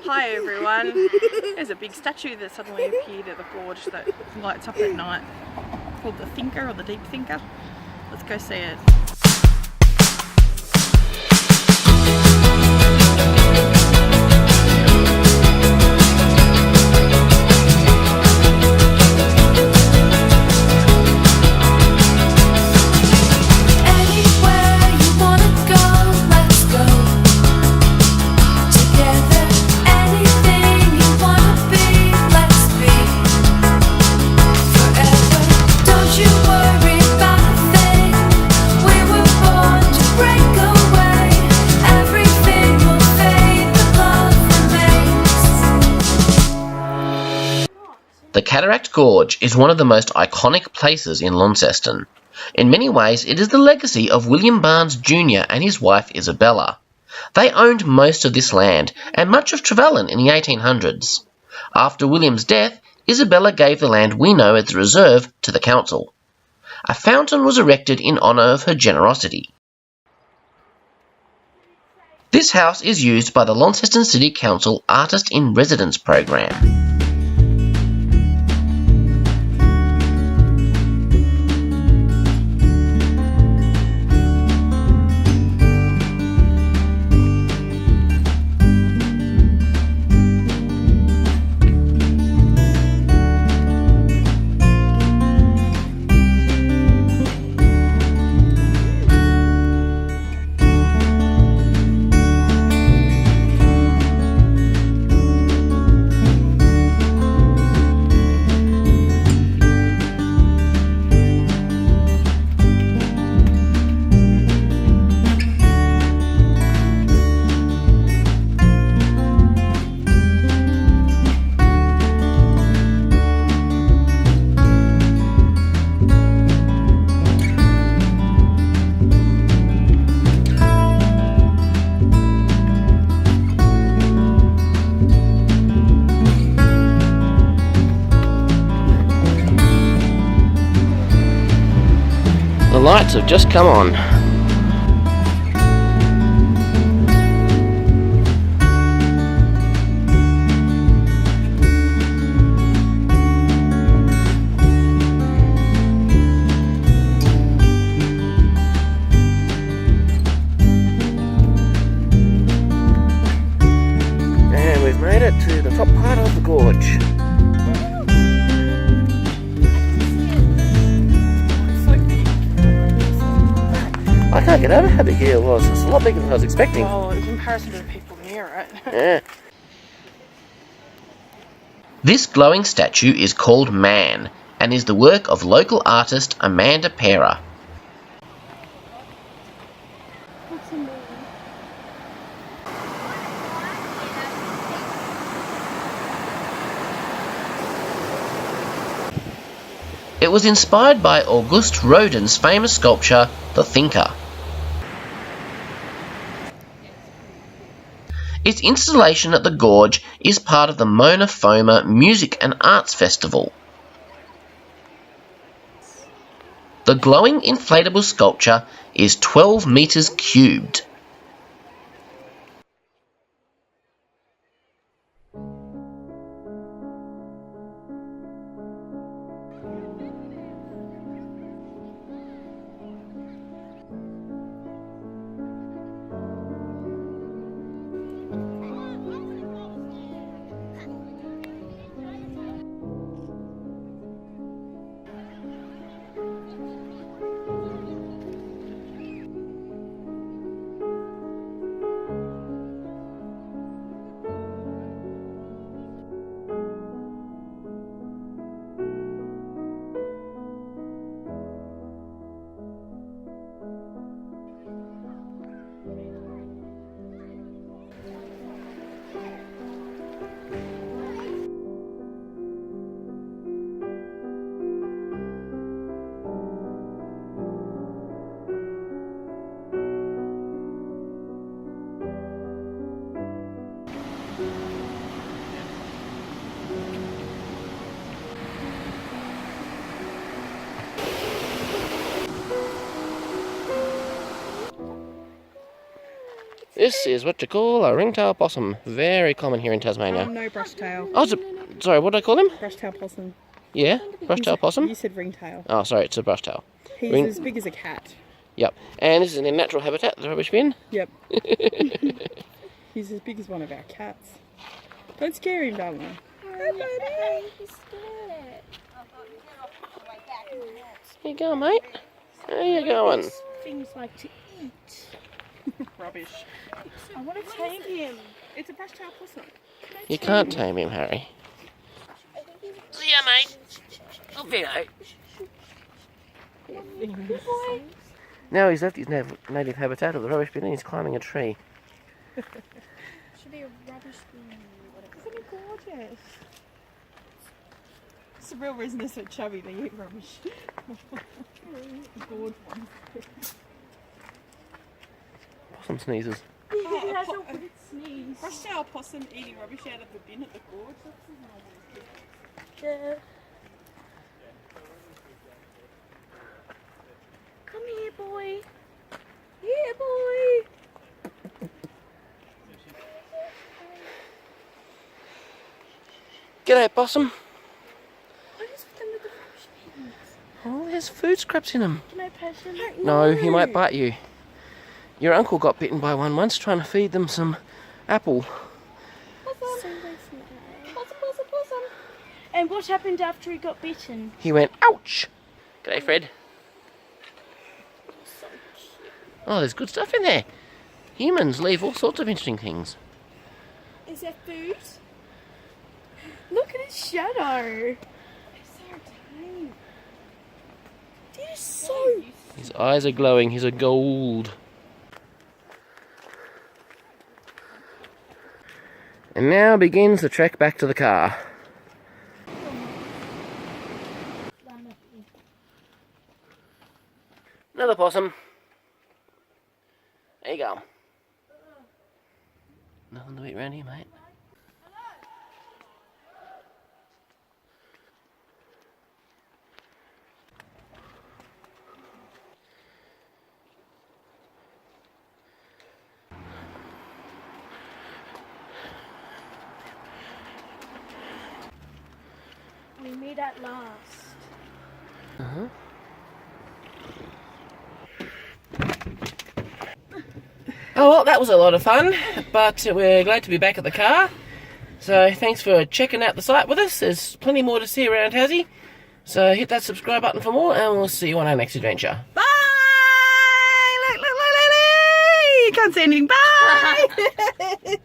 Hi everyone. There's a big statue that suddenly appeared at the gorge that lights up at night, called the Thinker or the Deep Thinker. Let's go see it. The Cataract Gorge is one of the most iconic places in Launceston. In many ways, it is the legacy of William Barnes Jr. and his wife Isabella. They owned most of this land and much of Trevellyn in the 1800s. After William's death, Isabella gave the land we know as the reserve to the council. A fountain was erected in honour of her generosity. This house is used by the Launceston City Council Artist in Residence program. The lights have just come on. And we've made it to the top part of the gorge. I can't get over how big it was. It's a lot bigger than I was expecting. Oh, in comparison to the people near it. Yeah. This glowing statue is called Man and is the work of local artist Amanda Pera. It was inspired by Auguste Rodin's famous sculpture, The Thinker. Its installation at the gorge is part of the Mona Foma Music and Arts Festival. The glowing inflatable sculpture is 12 metres cubed. This is what you call a ringtail possum. Very common here in Tasmania. No brushtail. Oh, sorry, what did I call him? Brushtail possum. Yeah, brushtail possum. You said ringtail. Oh, sorry, it's a brushtail. He's as big as a cat. Yep. And this is in their natural habitat, the rubbish bin. Yep. He's as big as one of our cats. Don't scare him, darling. Hi, buddy. He's scared. Here you go, mate. How you going? Things like to eat. Rubbish. I want to tame him. It's a brushtail possum. You can't tame him, Harry. See ya, mate. Off you go. Now he's left his native habitat of the rubbish bin and he's climbing a tree. Should be a rubbish bin. Isn't it gorgeous? It's the real reason they're so chubby, they eat rubbish. Gourd one. Possum sneezes. He has a weird sneeze. Brushtail possum eating rubbish out of the bin at the gorge. That's Yeah. Come here, boy. Here, boy. G'day, possum. What is with them with the rubbish bins? Oh, there's food scraps in them. Can I pass him? No, he might bite you. Your uncle got bitten by one once trying to feed them some apple. Possum. Possum. And what happened after he got bitten? He went, ouch! G'day, Fred. So cute. Oh, there's good stuff in there. Humans leave all sorts of interesting things. Is that food? Look at his shadow. It's so tiny. It is so... His eyes are glowing. He's a gold. And now begins the trek back to the car. Another possum. There you go. Nothing to eat around here, mate. We meet at last. Uh-huh. Oh, well, that was a lot of fun, but we're glad to be back at the car. So thanks for checking out the site with us. There's plenty more to see around Tassie. So hit that subscribe button for more, and we'll see you on our next adventure. Bye! Look, you can't say anything. Bye!